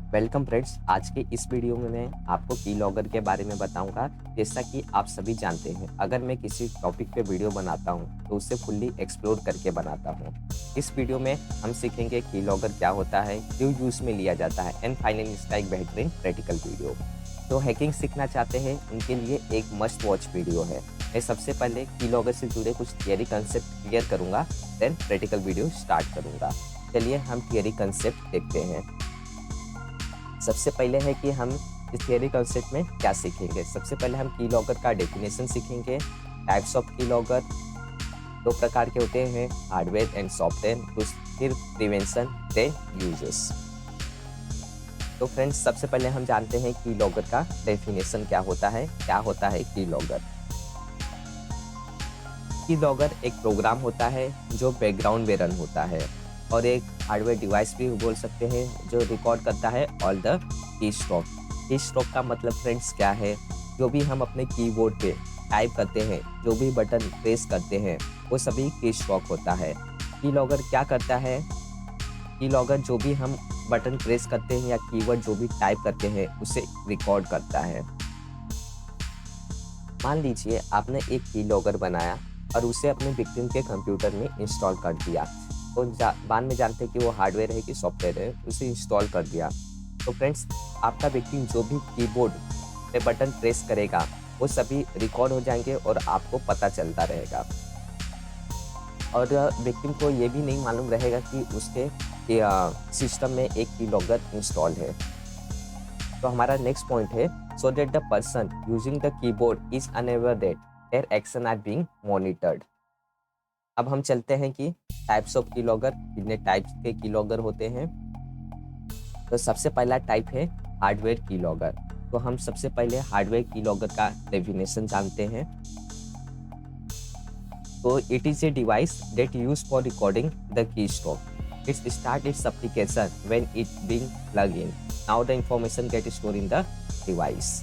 Welcome friends. आज के इस वीडियो में मैं आपको कीलॉगर के बारे में बताऊंगा। जैसा कि आप सभी जानते हैं, अगर मैं किसी टॉपिक पे वीडियो बनाता हूं तो उसे फुल्ली एक्सप्लोर करके बनाता हूं। इस वीडियो में हम सीखेंगे कीलॉगर क्या होता है, क्यों यूज में लिया जाता है एंड फाइनली इसका एक बेहतरीन प्रैक्टिकल वीडियो। जो हैकिंग सीखना चाहते हैं उनके लिए एक मस्ट वॉच वीडियो है। मैं सबसे पहले कीलॉगर से जुड़े कुछ थियरी कंसेप्ट क्लियर करूंगा, देन प्रैक्टिकल वीडियो स्टार्ट करूंगा। चलिए हम थियरी कंसेप्ट देखते हैं। सबसे पहले है कि हम इस थियरी कॉन्सेप्ट में क्या सीखेंगे। सबसे पहले हम कीलॉगर का डेफिनेशन सीखेंगे। टाइप्स ऑफ कीलॉगर दो प्रकार के होते हैं, हार्डवेयर एंड सॉफ्टवेयर। तो फिर प्रिवेंशन दे यूजेस। तो फ्रेंड्स, सबसे पहले हम जानते हैं कीलॉगर का डेफिनेशन क्या होता है। क्या होता है कीलॉगर? कीलॉगर एक प्रोग्राम होता है जो बैकग्राउंड में रन होता है और एक हार्डवेयर डिवाइस भी बोल सकते हैं जो रिकॉर्ड करता है ऑल द की स्ट्रोक। की स्ट्रोक का मतलब फ्रेंड्स क्या है? जो भी हम अपने कीबोर्ड पे टाइप करते हैं, जो भी बटन प्रेस करते हैं, वो सभी की स्ट्रोक होता है। कीलॉगर क्या करता है? कीलॉगर जो भी हम बटन प्रेस करते हैं या कीवर्ड जो भी टाइप करते हैं उसे रिकॉर्ड करता है। मान लीजिए आपने एक कीलॉगर बनाया और उसे अपने विक्टिम के कंप्यूटर में इंस्टॉल कर दिया। तो बाद में जानते हैं कि वो हार्डवेयर है कि सॉफ्टवेयर है, उसे इंस्टॉल कर दिया। तो फ्रेंड्स, आपका विक्टिम जो भी कीबोर्ड पे बटन प्रेस करेगा वो सभी रिकॉर्ड हो जाएंगे और आपको पता चलता रहेगा। और विक्टिम को ये भी नहीं मालूम रहेगा कि उसके सिस्टम में एक कीलॉगर इंस्टॉल है। तो हमारा नेक्स्ट पॉइंट है, so that the person using the keyboard is unaware that their action are being monitored. अब हम चलते हैं कि टाइप्स ऑफ कीलॉगर, कितने टाइप्स के कीलॉगर होते हैं। तो सबसे पहला टाइप है हार्डवेयर कीलॉगर। तो हम सबसे पहले हार्डवेयर कीलॉगर का डेफिनेशन जानते हैं। So it is a device that used for recording the keystroke. It start its application when it being plugged in. Now the information get stored in the device.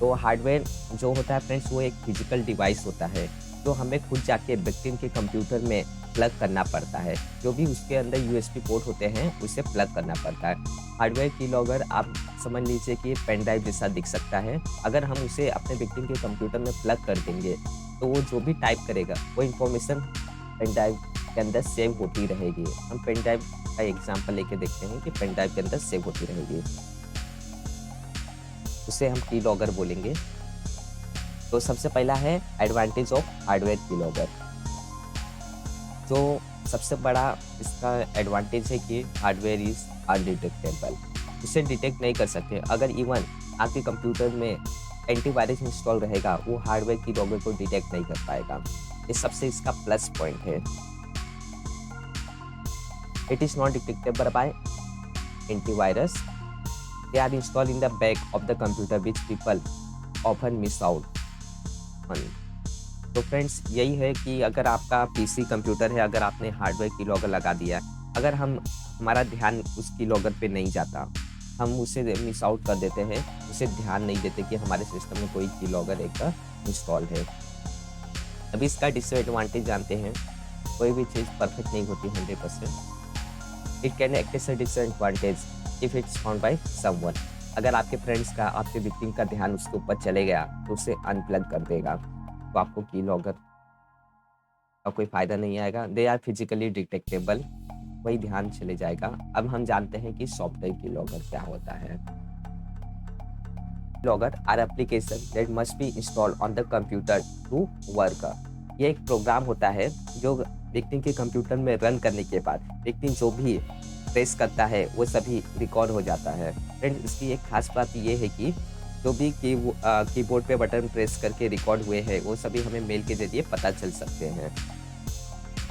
तो hardware जो होता है friends, वो एक physical device होता है जो हमें खुद जाके विक्टिम के कंप्यूटर में प्लग करना पड़ता है। जो भी उसके अंदर यूएसबी पोर्ट होते हैं उसे प्लग करना पड़ता है। हार्डवेयर कीलॉगर आप समझ लीजिए कि पेन ड्राइव जैसा दिख सकता है। अगर हम उसे अपने विक्टिम के कंप्यूटर में प्लग कर देंगे तो वो जो भी टाइप करेगा वो इन्फॉर्मेशन पेन ड्राइव के अंदर सेव होती रहेगी। हम पेन ड्राइव का एग्जांपल लेके देखते हैं कि पेन ड्राइव के अंदर सेव होती रहेगी, उसे हम कीलॉगर बोलेंगे। तो सबसे पहला है एडवांटेज ऑफ हार्डवेयर कीलॉगर। जो सबसे बड़ा इसका एडवांटेज है कि हार्डवेयर इज अनडिटेक्टेबल। उसे डिटेक्ट नहीं कर सकते। अगर इवन आपके कंप्यूटर में एंटीवायरस इंस्टॉल रहेगा, वो हार्डवेयर कीलॉगर को डिटेक्ट नहीं कर पाएगा। ये सबसे इसका प्लस पॉइंट है। It is not detectable by antivirus. They are install in the back of the computer which people often miss out on. तो फ्रेंड्स, यही है कि अगर आपका पीसी कंप्यूटर है, अगर आपने हार्डवेयर कीलॉगर लगा दिया, अगर हमारा ध्यान उस कीलॉगर पे नहीं जाता, हम उसे मिस आउट कर देते हैं, उसे ध्यान नहीं देते कि हमारे सिस्टम में कोई कीलॉगर एक इंस्टॉल है। अभी इसका डिसएडवांटेज जानते हैं। कोई भी चीज़ परफेक्ट नहीं होती 100%। It can act as a disadvantage if it's found by someone. अगर आपके फ्रेंड्स का, आपके विक्टिम का ध्यान उसके ऊपर चले गया तो उसे अनप्लग कर देगा, तो आपको कीलॉगर का कोई फ़ायदा नहीं आएगा। दे आर फिजिकली डिटेक्टेबल, वही ध्यान चले जाएगा। अब हम जानते हैं कि सॉफ्टवेयर कीलॉगर क्या होता है। Keylogger are application that must be installed on the computer to work. ये एक प्रोग्राम होता है जो विक्टिम के कंप्यूटर में रन करने के बाद विक्टिम जो भी प्रेस करता है वो सभी रिकॉर्ड हो जाता है। फ्रेंड्स, इसकी एक खास बात ये है कि जो भी कीबोर्ड पे बटन प्रेस करके रिकॉर्ड हुए हैं वो सभी हमें मेल के ज़रिए पता चल सकते हैं।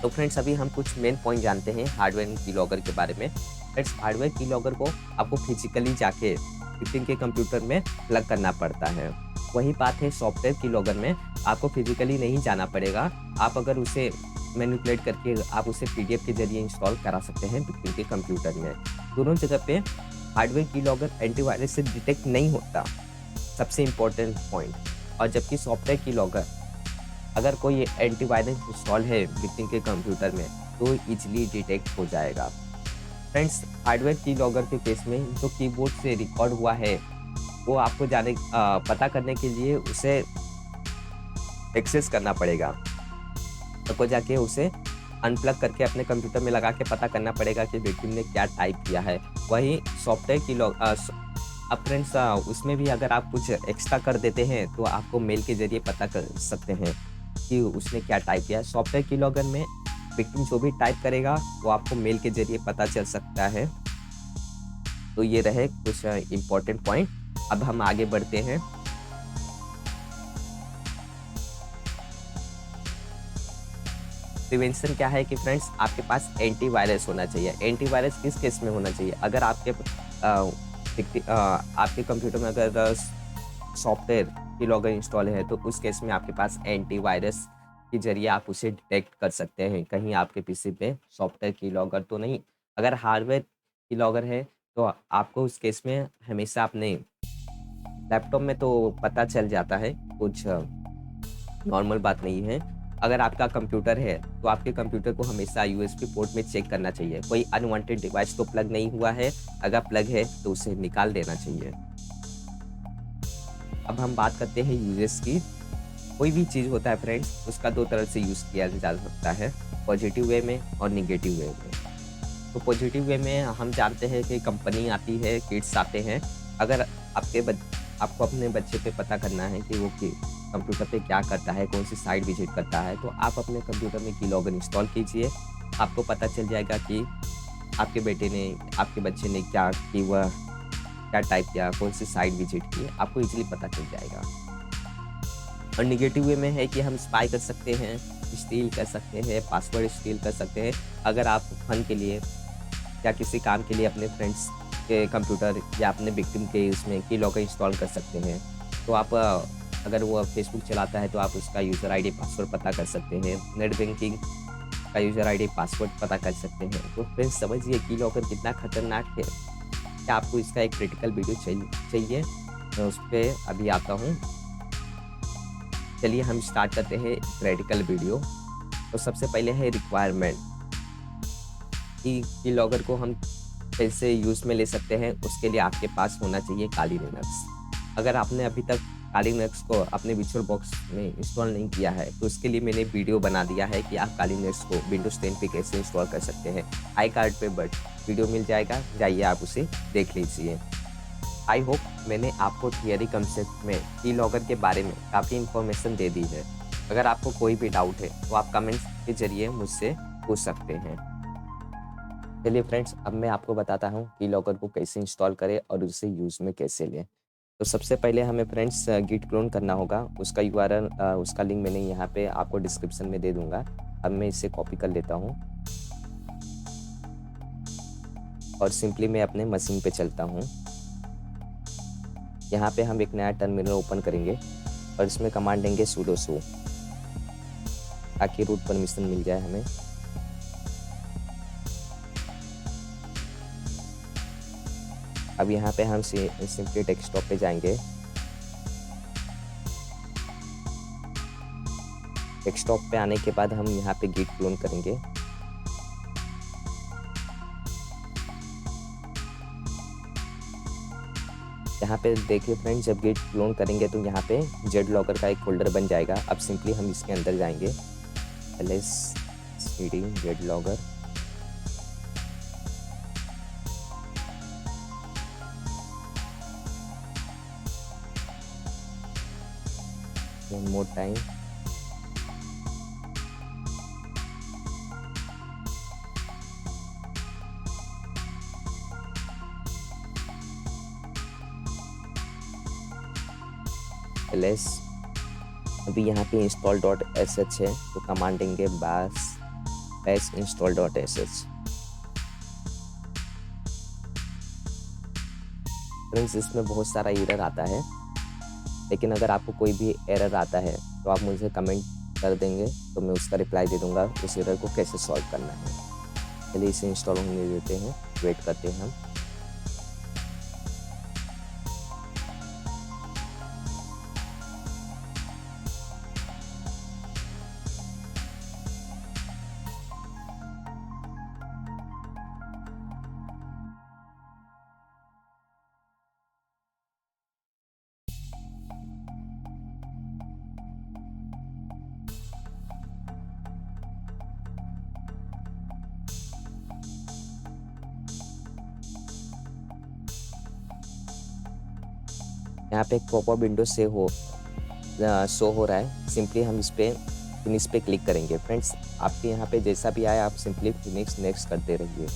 तो फ्रेंड्स, अभी हम कुछ मेन पॉइंट जानते हैं हार्डवेयर कीलॉगर के बारे में। फ्रेंड्स, हार्डवेयर कीलॉगर को आपको फिजिकली जाके विक्टिम के कंप्यूटर में प्लग करना पड़ता है। वही बात है सॉफ्टवेयर कीलॉगर में, आपको फिजिकली नहीं जाना पड़ेगा। आप अगर उसे मैनिपुलेट करके आप उसे पीडीएफ के ज़रिए इंस्टॉल करा सकते हैं विक्टिम के कंप्यूटर में। दोनों जगह पे हार्डवेयर कीलॉगर एंटीवायरस से डिटेक्ट नहीं होता, सबसे इम्पोर्टेंट पॉइंट। और जबकि सॉफ्टवेयर कीलॉगर, अगर कोई एंटीवायरस इंस्टॉल है विक्टिम के कंप्यूटर में तो इजीली डिटेक्ट हो जाएगा। फ्रेंड्स, हार्डवेयर की लॉगर के केस में जो कीबोर्ड से रिकॉर्ड हुआ है, वो आपको पता करने के लिए उसे एक्सेस करना पड़ेगा। आपको जाके उसे अनप्लग करके अपने कंप्यूटर में लगा के पता करना पड़ेगा कि विक्टिम ने क्या टाइप किया है। वहीं सॉफ्टवेयर की अब फ्रेंड्स, उसमें भी अगर आप कुछ एक्स्ट्रा कर देते हैं तो आपको मेल के ज़रिए पता कर सकते हैं कि उसने क्या टाइप किया है। सॉफ्टवेयर की लॉगर में विक्टिम जो भी टाइप करेगा वो आपको मेल के ज़रिए पता चल सकता है। तो ये रहे कुछ इम्पोर्टेंट पॉइंट। अब हम आगे बढ़ते हैं। प्रिवेंशन क्या है कि फ्रेंड्स, आपके पास एंटीवायरस होना चाहिए। एंटीवायरस किस केस में होना चाहिए? अगर आपके कंप्यूटर में अगर सॉफ्टवेयर की लॉगर इंस्टॉल है तो उस केस में आपके पास एंटीवायरस के ज़रिए आप उसे डिटेक्ट कर सकते हैं, कहीं आपके पीसी पे सॉफ्टवेयर की लॉगर तो नहीं। अगर हार्डवेयर की लॉगर है तो आपको उस केस में हमेशा अपने लैपटॉप में तो पता चल जाता है, कुछ नॉर्मल बात नहीं है। अगर आपका कंप्यूटर है, तो आपके कंप्यूटर को हमेशा यूएसबी पोर्ट में चेक करना चाहिए। कोई अनवांटेड डिवाइस तो प्लग नहीं हुआ है, अगर प्लग है तो उसे निकाल देना चाहिए। अब हम बात करते हैं यूजेस की। कोई भी चीज़ होता है फ्रेंड्स, उसका 2 तरह से यूज़ किया जा सकता है, पॉजिटिव वे में और नेगेटिव वे में। तो पॉजिटिव वे में हम जानते हैं कि कंपनी आती है, किड्स आते हैं। अगर आपको अपने बच्चे पे पता करना है कि वो कंप्यूटर पे क्या करता है, कौन सी साइट विजिट करता है, तो आप अपने कंप्यूटर में कीलॉगर इंस्टॉल कीजिए। आपको पता चल जाएगा कि आपके बच्चे ने क्या टाइप किया, कौन सी साइट विजिट की, आपको ईज़िली पता चल जाएगा। और नेगेटिव वे में है कि हम स्पाई कर सकते हैं, स्टील कर सकते हैं, पासवर्ड स्टील कर सकते हैं। अगर आप फन के लिए या किसी काम के लिए अपने फ्रेंड्स के कंप्यूटर या अपने विक्टिम के इसमें कीलॉगर इंस्टॉल कर सकते हैं। तो अगर वो फेसबुक चलाता है तो आप उसका यूज़र आईडी पासवर्ड पता कर सकते हैं। नेट बैंकिंग का यूज़र आईडी पासवर्ड पता कर सकते हैं। तो फ्रेंड्स, समझिए कीलॉगर कितना खतरनाक है। क्या आपको इसका एक क्रिटिकल वीडियो चाहिए? मैं उस पे अभी आता हूँ। चलिए हम स्टार्ट करते हैं क्रिटिकल वीडियो। तो सबसे पहले है रिक्वायरमेंट कि कीलॉगर को हम कैसे यूज़ में ले सकते हैं। उसके लिए आपके पास होना चाहिए काली लिनक्स। अगर आपने अभी तक काली लिनक्स को अपने वर्चुअल बॉक्स में इंस्टॉल नहीं किया है तो उसके लिए मैंने वीडियो बना दिया है कि आप काली लिनक्स को विंडोज़ 10 पे कैसे इंस्टॉल कर सकते हैं। आई कार्ड पे बट वीडियो मिल जाएगा, जाइए आप उसे देख लीजिए। आई होप मैंने आपको थियरी कंसेप्ट में कीलॉगर के बारे में काफ़ी इन्फॉर्मेशन दे दी है। अगर आपको कोई भी डाउट है तो आप कमेंट्स के ज़रिए मुझसे पूछ सकते हैं। चलिए फ्रेंड्स, अब मैं आपको बताता हूँ कीलॉगर को कैसे इंस्टॉल करें और उसे यूज़ में कैसे लें। तो सबसे पहले हमें फ्रेंड्स गिट क्लोन करना होगा। उसका यूआरएल, उसका लिंक मैंने यहाँ पे आपको डिस्क्रिप्शन में दे दूँगा। अब मैं इसे कॉपी कर लेता हूँ और सिंपली मैं अपने मशीन पे चलता हूँ। यहाँ पे हम एक नया टर्मिनल ओपन करेंगे और इसमें कमांड देंगे sudo su ताकि रूट परमिशन मिल जाए हमें। अब यहाँ पे हम सिंपली डेस्कटॉप पे जाएंगे। डेस्कटॉप पे आने के बाद हम यहाँ पे गिट क्लोन करेंगे। यहाँ पे देखिए फ्रेंड्स, जब गिट क्लोन करेंगे तो यहाँ पे जेड लॉगर का एक फोल्डर बन जाएगा। अब सिंपली हम इसके अंदर जाएंगे, ls cd Z logger. one more time, ls। अभी यहाँ पे install.sh है तो कमांड देंगे bash install.sh। फ्रेंड्स, इसमें बहुत सारा एरर आता है, लेकिन अगर आपको कोई भी एरर आता है तो आप मुझे कमेंट कर देंगे तो मैं उसका रिप्लाई दे दूँगा उस एरर को कैसे सॉल्व करना है। चलिए इसे इंस्टॉल होने देते हैं, वेट करते हैं हम। यहाँ पे एक पॉपअप विंडो से शो हो रहा है। सिंपली हम इस पे फिनिश पे क्लिक करेंगे। फ्रेंड्स, आपके यहाँ पे जैसा भी आए आप सिंपली फिनिश नेक्स्ट करते रहिए।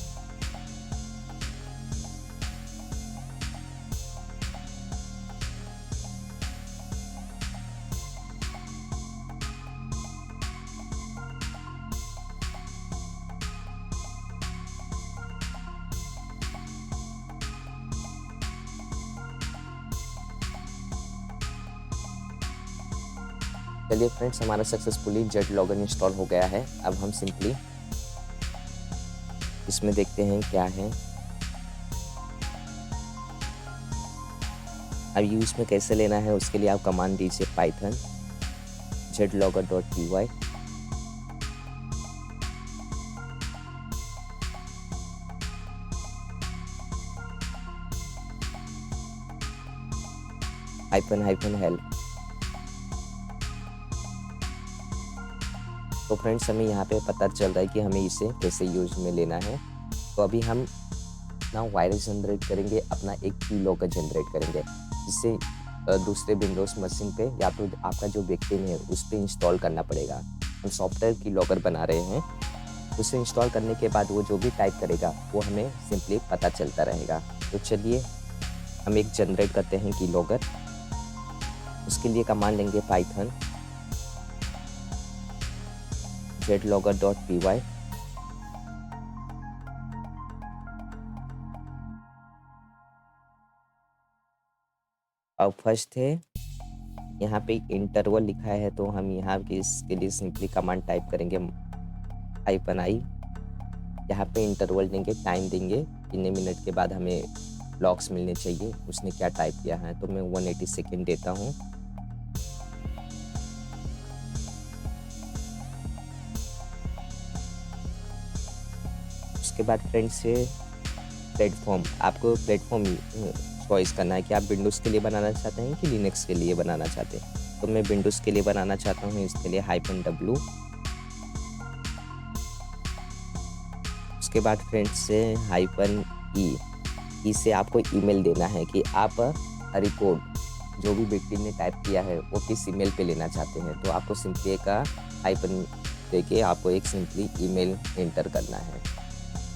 चलिए फ्रेंड्स, हमारा सक्सेसफुली जेट लॉगर इंस्टॉल हो गया है। अब हम सिंपली इसमें देखते हैं क्या है। अब यूज में कैसे लेना है उसके लिए आप कमांड दीजिए पाइथन jetlogger.py। -हेल्प। तो फ्रेंड्स, हमें यहाँ पे पता चल रहा है कि हमें इसे कैसे यूज में लेना है। तो अभी हम ना वायरस जनरेट करेंगे, अपना एक की लॉगर जनरेट करेंगे, जिससे दूसरे विंडोज मशीन पे या तो आपका जो विक्टिम है उस पर इंस्टॉल करना पड़ेगा। हम सॉफ्टवेयर की लॉगर बना रहे हैं। उसे इंस्टॉल करने के बाद वो जो भी टाइप करेगा वो हमें सिंपली पता चलता रहेगा। तो चलिए हम एक जनरेट करते हैं की लॉगर। उसके लिए कमांड लेंगे पाइथन jetlogger.py। अब फर्स्ट है यहाँ पे इंटरवल लिखा है, तो हम यहाँ के इसके लिए सिंपली कमांड टाइप करेंगे -i। यहाँ पे इंटरवल देंगे, टाइम देंगे, कितने मिनट के बाद हमें लॉग्स मिलने चाहिए, उसने क्या टाइप किया है। तो मैं 180 सेकेंड देता हूँ। उसके बाद फ्रेंड्स से प्लेटफॉर्म, आपको प्लेटफॉर्म चॉइस करना है कि आप विंडोज़ के लिए बनाना चाहते हैं कि लिनक्स के लिए बनाना चाहते हैं। तो मैं विंडोज़ के लिए बनाना चाहता हूँ, इसके लिए -w। उसके बाद फ्रेंड्स से -e से आपको ईमेल देना है कि आप रिपोर्ट जो भी विक्टिम ने टाइप किया है वो किस ईमेल पे लेना चाहते हैं। तो आपको सिंपली एक हाइपन देके आपको एक सिंपली ईमेल एंटर करना है।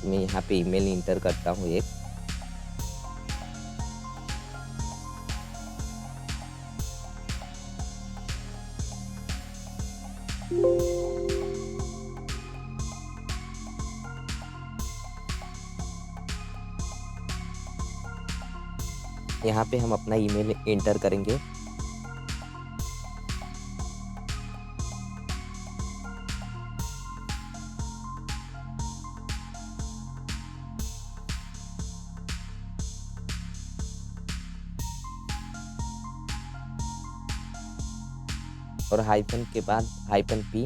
मैं यहाँ पे ईमेल इंटर करता हूँ एक। यहाँ पे हम अपना ईमेल एंटर करेंगे। और हाइफन के बाद -p,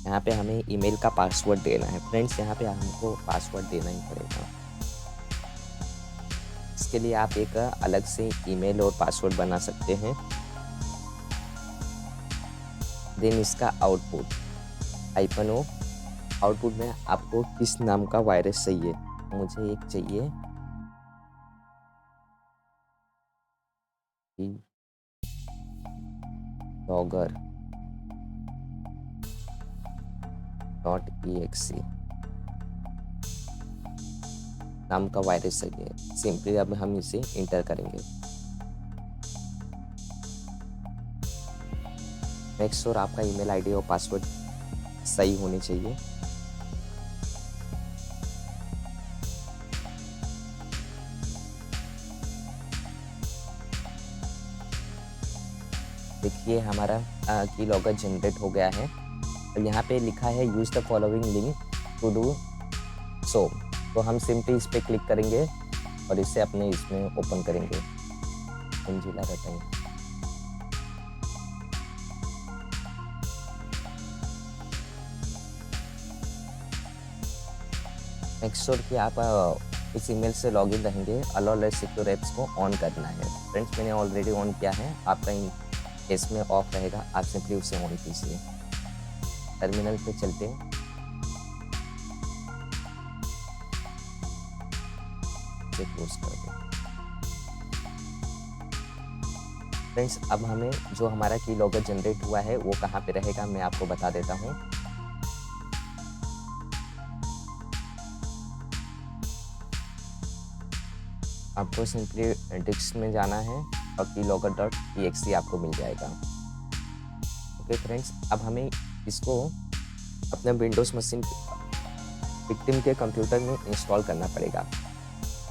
यहाँ पे हमें ईमेल का पासवर्ड देना है। फ्रेंड्स, यहाँ पे हमको पासवर्ड देना ही पड़ेगा। इसके लिए आप एक अलग से ईमेल और पासवर्ड बना सकते हैं। देन इसका आउटपुट -o, आउटपुट में आपको किस नाम का वायरस चाहिए। मुझे एक चाहिए logger.exe नाम का वायरस चाहिए। सिंपली अब हम इसे इंटर करेंगे। मेक श्योर आपका ईमेल आईडी और पासवर्ड सही होने चाहिए। देखिए हमारा की लॉगर जनरेट हो गया है और यहाँ पे लिखा है use the following link to do so. तो हम सिंपली इस पर क्लिक करेंगे और इसे अपने इसमें ओपन करेंगे। जिला रहता है। मेक श्योर कि आप इस ईमेल से लॉगिन रहेंगे। अलाउ लेस सिक्योर एप्स को ऑन करना है। फ्रेंड्स, मैंने ऑलरेडी ऑन किया है, आपका केस में ऑफ रहेगा, आप सिंपली उसे ऑन कीजिए। टर्मिनल पे चलते हैं। क्लोज कर दें। फ्रेंड्स अब हमें जो हमारा की लॉगर जनरेट हुआ है वो कहाँ पे रहेगा मैं आपको बता देता हूँ। आपको सिंपली डिस्क में जाना है और की लॉगर डॉट टीएक्सटी आपको मिल जाएगा। ओके फ्रेंड्स, अब हमें इसको अपने विंडोज़ मशीन विक्टिम के कंप्यूटर में इंस्टॉल करना पड़ेगा।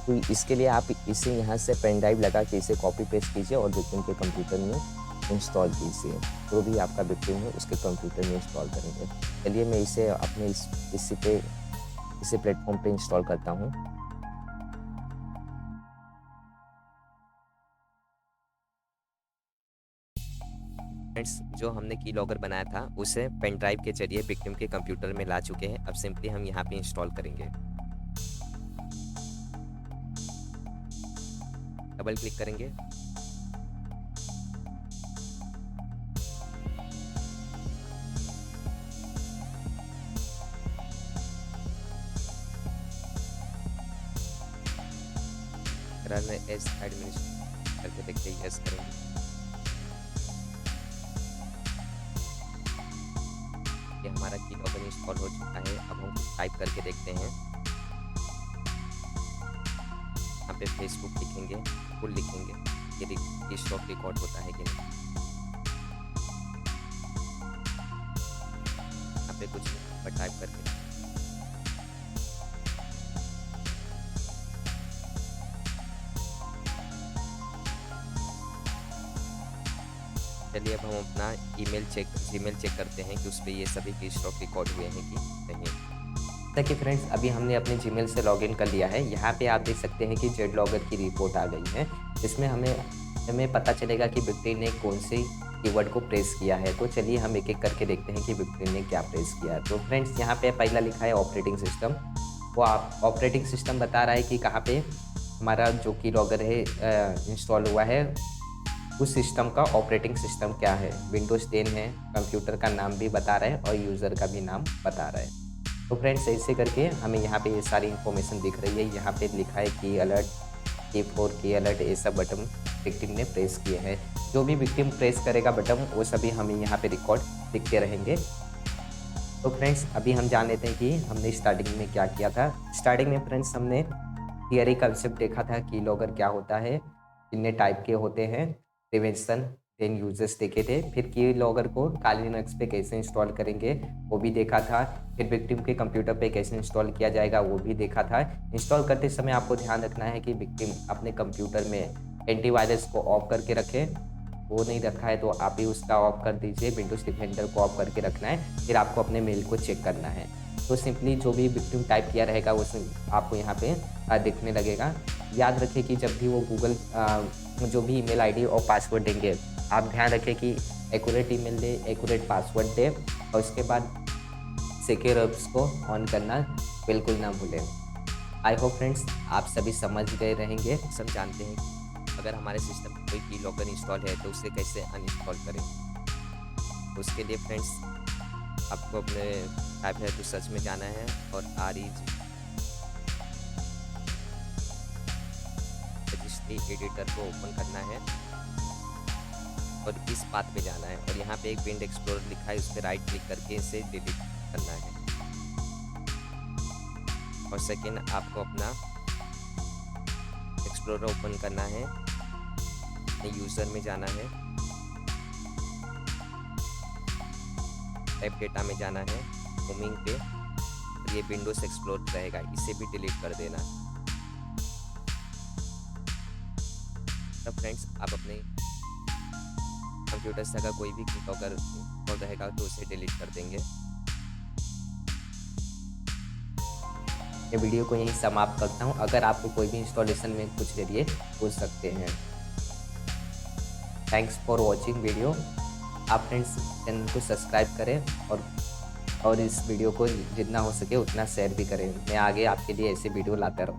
तो इसके लिए आप इसे यहाँ से पेन ड्राइव लगा के इसे कॉपी पेस्ट कीजिए और विक्टिम के कंप्यूटर में इंस्टॉल कीजिए। जो भी आपका विक्टिम है उसके कंप्यूटर में इंस्टॉल करेंगे। चलिए मैं इसे अपने इसी प्लेटफॉर्म पे इंस्टॉल करता हूँ। फ्रेंड्स जो हमने की लॉगर बनाया था उसे पेन ड्राइव के जरिए विक्टिम के कंप्यूटर में ला चुके हैं। अब सिंपली हम यहाँ पे इंस्टॉल करेंगे। डबल क्लिक करेंगे। रन एज एडमिनिस्ट्रेटर करके देखते हैं, यस करेंगे। ये हमारा की लॉगर इंस्टॉल हो चुका है। अब हम टाइप करके देखते हैं। यहाँ पे फेसबुक लिखेंगे, फुल लिखेंगे, ये स्टॉक रिकॉर्ड होता है कि नहीं। यहाँ पे कुछ पर टाइप करके चलिए अब हम अपना जीमेल चेक करते हैं कि उस पे ये सभी की स्टॉक रिकॉर्ड हुए हैं कि नहीं। देखिए फ्रेंड्स अभी हमने अपने जीमेल से लॉगिन कर लिया है। यहाँ पे आप देख सकते हैं कि जेड लॉगर की रिपोर्ट आ गई है। इसमें हमें पता चलेगा कि विक्टिम ने कौन से कीवर्ड को प्रेस किया है। तो चलिए हम एक एक करके देखते हैं कि विक्टिम ने क्या प्रेस किया है। तो फ्रेंड्स यहाँ पे पहला लिखा है ऑपरेटिंग सिस्टम। वो आप ऑपरेटिंग सिस्टम बता रहा है कि कहाँ पे हमारा जो की लॉगर है इंस्टॉल हुआ है, उस सिस्टम का ऑपरेटिंग सिस्टम क्या है। विंडोज़ 10 है, कंप्यूटर का नाम भी बता रहा है और यूज़र का भी नाम बता रहा है। तो फ्रेंड्स ऐसे करके हमें यहाँ पे ये सारी इन्फॉर्मेशन दिख रही है। यहाँ पे लिखा है की अलर्ट, K4 की अलर्ट, ये सब बटन विक्टिम ने प्रेस किए हैं। जो भी विक्टिम प्रेस करेगा बटन वो सभी हमें यहाँ पे रिकॉर्ड दिखते रहेंगे। तो फ्रेंड्स अभी हम जान लेते हैं कि हमने स्टार्टिंग में क्या किया था। स्टार्टिंग में फ्रेंड्स हमने थियरी कंसेप्ट देखा था की लॉगर क्या होता है, कितने टाइप के होते हैं, प्रिवेंशन, देन यूजर्स देखे थे। फिर की लॉगर को काली लिनक्स पे कैसे इंस्टॉल करेंगे वो भी देखा था। फिर विक्टिम के कंप्यूटर पे कैसे इंस्टॉल किया जाएगा वो भी देखा था। इंस्टॉल करते समय आपको ध्यान रखना है कि विक्टिम अपने कंप्यूटर में एंटीवायरस को ऑफ करके रखे। वो नहीं रखा है तो आप ही उसका ऑफ कर दीजिए। विंडोज़ डिफेंडर को ऑफ करके रखना है। फिर आपको अपने मेल को चेक करना है। तो सिंपली जो भी विक्टिम टाइप किया रहेगा वो आपको यहाँ पे दिखने लगेगा। याद रखें कि जब भी वो गूगल जो भी ईमेल आईडी और पासवर्ड देंगे, आप ध्यान रखें कि एक्यूरेट ईमेल दे, एक्यूरेट पासवर्ड दे और उसके बाद सिक्योर ऐप्स को ऑन करना बिल्कुल ना भूलें। आई होप फ्रेंड्स आप सभी समझ गए रहेंगे। सब जानते हैं अगर हमारे सिस्टम में कोई की लॉगर इंस्टॉल है तो उसे कैसे अनइंस्टॉल करें। उसके लिए फ्रेंड्स आपको अपने ऐप है तो सर्च में जाना है और रजिस्ट्री एडिटर को ओपन करना है और इस पाथ पे जाना है और यहाँ पे एक विंड एक्सप्लोरर लिखा है, उस पर राइट क्लिक करके इसे डिलीट करना है। और सेकेंड आपको अपना एक्सप्लोरर ओपन करना है, यूज़र में जाना है, ऐप डेटा में जाना है, होमिंग पे ये विंडोज एक्सप्लोर रहेगा, इसे भी डिलीट कर देना। तब फ्रेंड्स आप अपने कंप्यूटर से अगर कोई भी लॉगर रहेगा तो उसे डिलीट कर देंगे। ये वीडियो को यहीं समाप्त करता हूँ। अगर आपको कोई भी इंस्टॉलेशन में कुछ जरिए पूछ सकते हैं। Thanks for watching video. आप फ्रेंड्स चैनल को सब्सक्राइब करें और इस वीडियो को जितना हो सके उतना शेयर भी करें। मैं आगे आपके लिए ऐसे वीडियो लाता रहूँ।